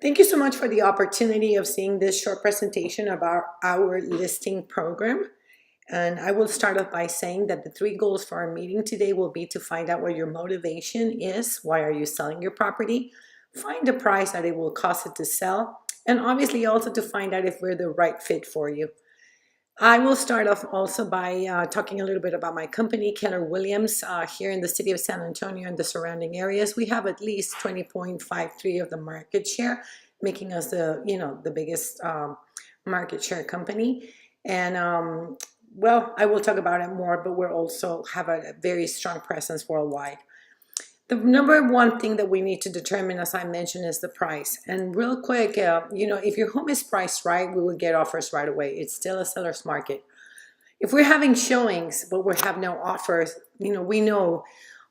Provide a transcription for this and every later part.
Thank you so much for the opportunity of seeing this short presentation about our listing program. And I will start off by saying that the three goals for our meeting today will be to find out what your motivation is. Why are you selling your property? Find the price that it will cost it to sell. And obviously also to find out if we're the right fit for you. I will start off also by talking a little bit about my company, Keller Williams, here in the city of San Antonio and the surrounding areas. We have at least 20.53 of the market share, making us the biggest market share company. And well, I will talk about it more, but we're also have a very strong presence worldwide. The number one thing that we need to determine, as I mentioned, is the price. And real quick, if your home is priced right, we will get offers right away. It's still a seller's market. If we're having showings, but we have no offers, we know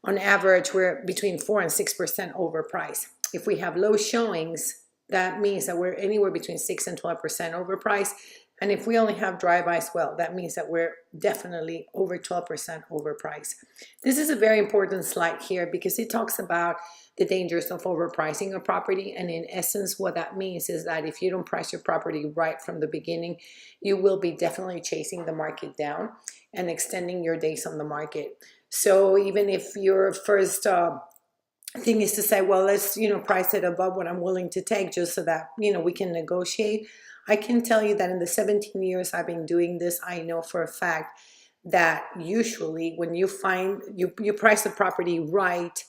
on average we're between 4 and 6% overpriced. If we have low showings, that means that we're anywhere between 6 and 12% overpriced. And if we only have drive-bys, well, that means that we're definitely over 12% overpriced. This is a very important slide here because it talks about the dangers of overpricing a property. And in essence, what that means is that if you don't price your property right from the beginning, you will be definitely chasing the market down and extending your days on the market. So even if your first thing is to say, well, let's price it above what I'm willing to take just so that we can negotiate, I can tell you that in the 17 years I've been doing this, I know for a fact that usually when you find you price the property right,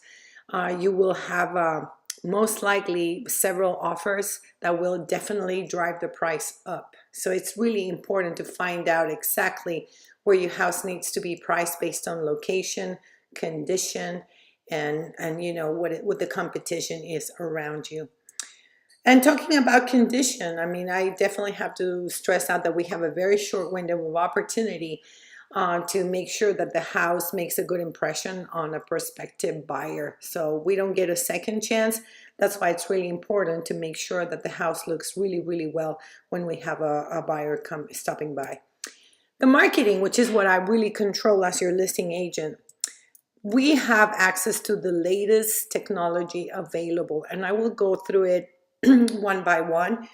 you will have most likely several offers that will definitely drive the price up. So it's really important to find out exactly where your house needs to be priced based on location, condition, and what the competition is around you. And talking about condition, I mean, I definitely have to stress out that we have a very short window of opportunity to make sure that the house makes a good impression on a prospective buyer. So we don't get a second chance. That's why it's really important to make sure that the house looks really, really well when we have a buyer stopping by. The marketing, which is what I really control as your listing agent, we have access to the latest technology available, and I will go through it one by one.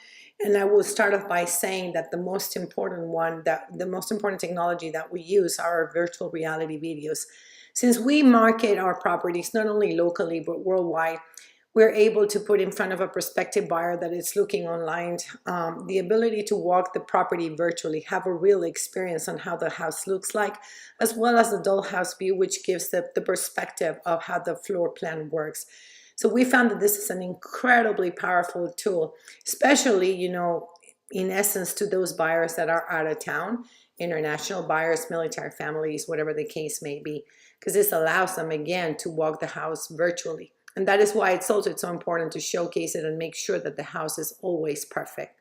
And I will start off by saying that the most important technology that we use are our virtual reality videos. Since we market our properties not only locally but worldwide, we're able to put in front of a prospective buyer that is looking online the ability to walk the property virtually, have a real experience on how the house looks like, as well as the dollhouse view, which gives the perspective of how the floor plan works. So we found that this is an incredibly powerful tool, especially, in essence, to those buyers that are out of town, international buyers, military families, whatever the case may be, because this allows them, again, to walk the house virtually. And that is why it's also so important to showcase it and make sure that the house is always perfect.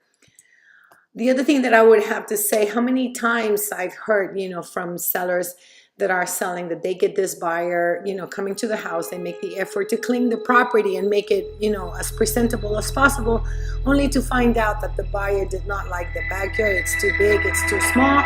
The other thing that I would have to say, how many times I've heard, from sellers that are selling that they get this buyer, coming to the house, they make the effort to clean the property and make it, as presentable as possible, only to find out that the buyer did not like the backyard. It's too big, it's too small.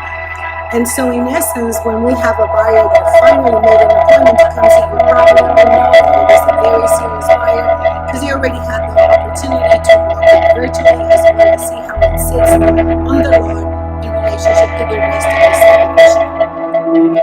And so in essence, when we have a buyer that finally made an appointment to come see your property, we know that it is a very serious buyer because he already had the opportunity to walk it virtually as well as see how it sits on the lawn in relationship to the rest of the subdivision.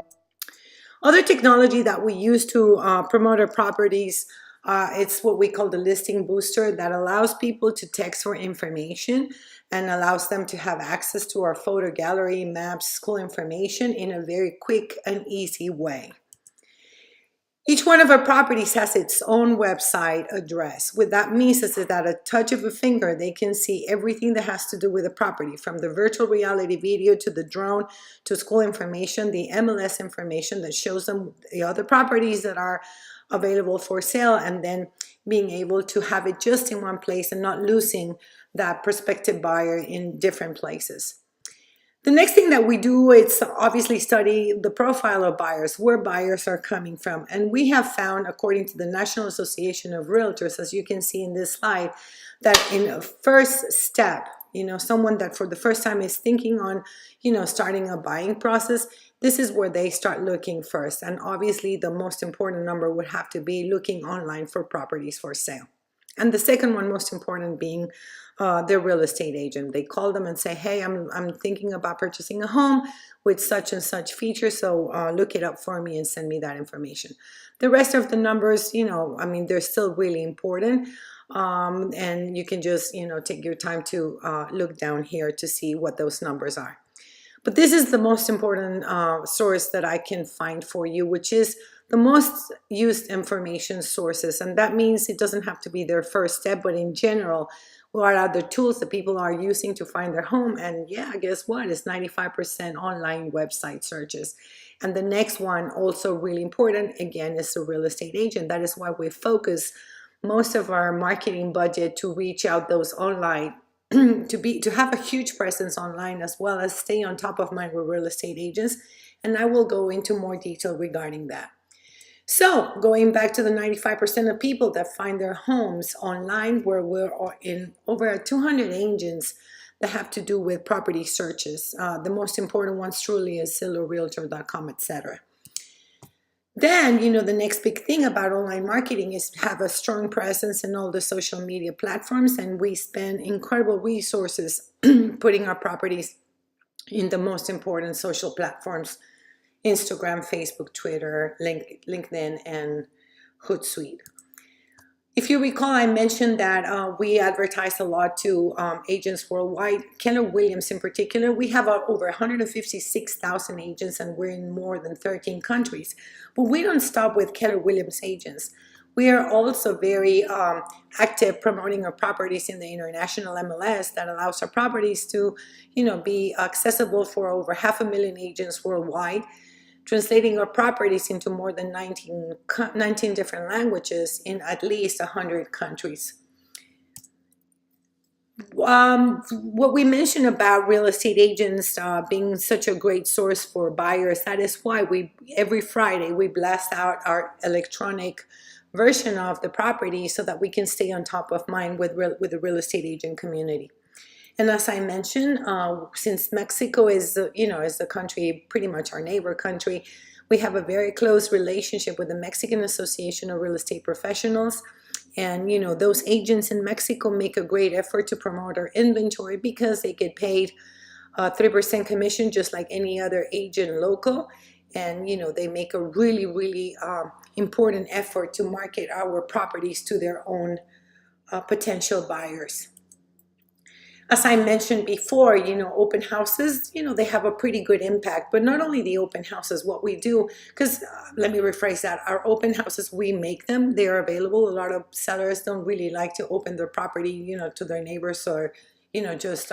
Other technology that we use to promote our properties, it's what we call the listing booster that allows people to text for information and allows them to have access to our photo gallery, maps, school information in a very quick and easy way. Each one of our properties has its own website address. What that means is that at a touch of a finger, they can see everything that has to do with the property, from the virtual reality video to the drone to school information, the MLS information that shows them the other properties that are available for sale, and then being able to have it just in one place and not losing that prospective buyer in different places. The next thing that we do is obviously study the profile of buyers, where buyers are coming from. And we have found, according to the National Association of Realtors, as you can see in this slide, that in a first step, someone that for the first time is thinking on, starting a buying process, this is where they start looking first. And obviously the most important number would have to be looking online for properties for sale. And the second one, most important, being their real estate agent. They call them and say, hey, I'm thinking about purchasing a home with such and such features, so look it up for me and send me that information. The rest of the numbers, I mean, they're still really important. And you can just, take your time to look down here to see what those numbers are. But this is the most important source that I can find for you, which is the most used information sources. And that means it doesn't have to be their first step, but in general, what are the tools that people are using to find their home? And yeah, guess what? It's 95% online website searches. And the next one, also really important, again, is the real estate agent. That is why we focus most of our marketing budget to reach out those online, to have a huge presence online, as well as stay on top of mind with real estate agents. And I will go into more detail regarding that. So going back to the 95% of people that find their homes online, where we're in over 200 agents that have to do with property searches. The most important ones truly is ZillowRealtor.com, etc. Then, the next big thing about online marketing is to have a strong presence in all the social media platforms, and we spend incredible resources putting our properties in the most important social platforms: Instagram, Facebook, Twitter, LinkedIn, and Hootsuite. If you recall, I mentioned that we advertise a lot to agents worldwide. Keller Williams in particular, we have over 156,000 agents, and we're in more than 13 countries. But we don't stop with Keller Williams agents. We are also very active promoting our properties in the international MLS that allows our properties to, be accessible for over 500,000 agents worldwide, translating our properties into more than 19 different languages in at least 100 countries. What we mentioned about real estate agents being such a great source for buyers, that is why every Friday we blast out our electronic version of the property so that we can stay on top of mind with the real estate agent community. And as I mentioned, since Mexico is the country, pretty much our neighbor country, we have a very close relationship with the Mexican Association of Real Estate Professionals. And, those agents in Mexico make a great effort to promote our inventory because they get paid 3% commission just like any other agent local. And, they make a really, really important effort to market our properties to their own potential buyers. As I mentioned before, open houses, they have a pretty good impact. But not only the open houses, what we do, because let me rephrase that, our open houses, we make them, they are available. A lot of sellers don't really like to open their property, to their neighbors or, just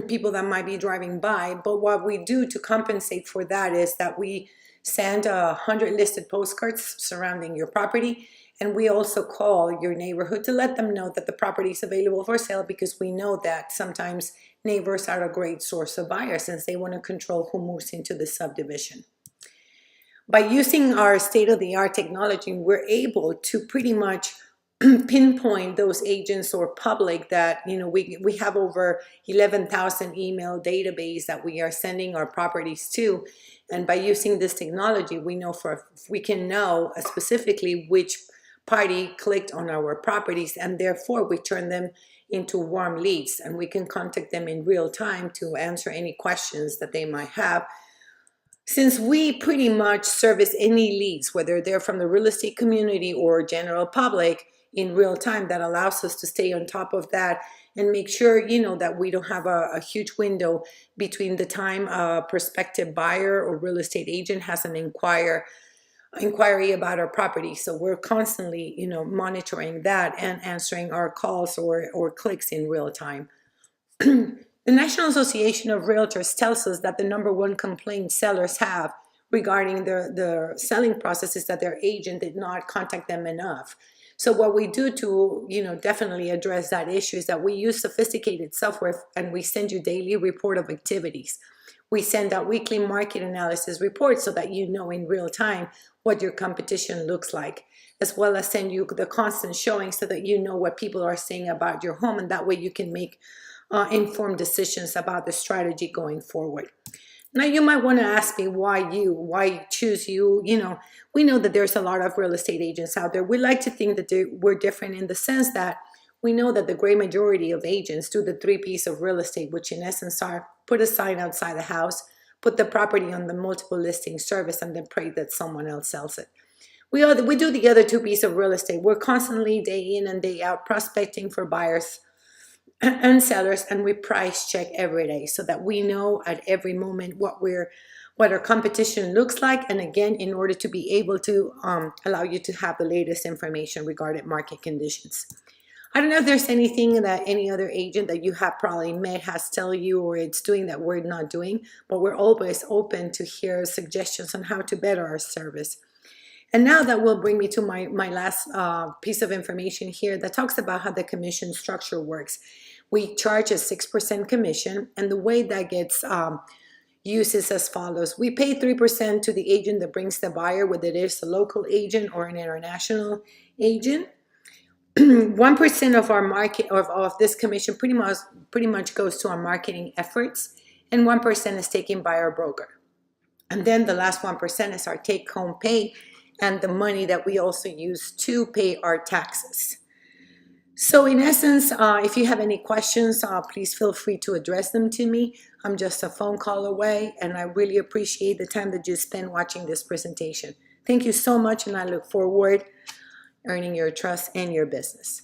people that might be driving by. But what we do to compensate for that is that we send 100 listed postcards surrounding your property. And we also call your neighborhood to let them know that the property is available for sale, because we know that sometimes neighbors are a great source of buyers since they want to control who moves into the subdivision. By using our state-of-the-art technology, we're able to pretty much pinpoint those agents or public that, we have over 11,000 email database that we are sending our properties to. And by using this technology, we can know specifically which party clicked on our properties, and therefore we turn them into warm leads, and we can contact them in real time to answer any questions that they might have. Since we pretty much service any leads, whether they're from the real estate community or general public, in real time, that allows us to stay on top of that and make sure, that we don't have a huge window between the time a prospective buyer or real estate agent has an inquiry about our property. So we're constantly, monitoring that and answering our calls or clicks in real time. The National Association of Realtors tells us that the number one complaint sellers have regarding the selling process is that their agent did not contact them enough. So what we do to, definitely address that issue is that we use sophisticated software, and we send you daily report of activities. We send out weekly market analysis reports so that you know in real time what your competition looks like, as well as send you the constant showing so that you know what people are saying about your home, and that way you can make informed decisions about the strategy going forward. Now you might want to ask me why choose you. We know that there's a lot of real estate agents out there. We like to think that we're different in the sense that we know that the great majority of agents do the three P's of real estate, which in essence are put a sign outside the house, put the property on the multiple listing service, and then pray that someone else sells it. We do the other two P's of real estate. We're constantly day in and day out prospecting for buyers and sellers, and we price check every day so that we know at every moment what our competition looks like, and again, in order to be able to allow you to have the latest information regarding market conditions. I don't know if there's anything that any other agent that you have probably met has tell you or it's doing that we're not doing, but we're always open to hear suggestions on how to better our service. And now that will bring me to my last piece of information here that talks about how the commission structure works. We charge a 6% commission, and the way that gets used is as follows. We pay 3% to the agent that brings the buyer, whether it is a local agent or an international agent. 1% of our market of this commission pretty much goes to our marketing efforts, and 1% is taken by our broker. And then the last 1% is our take-home pay and the money that we also use to pay our taxes. So in essence, if you have any questions, please feel free to address them to me. I'm just a phone call away, and I really appreciate the time that you spend watching this presentation. Thank you so much, and I look forward earning your trust and your business.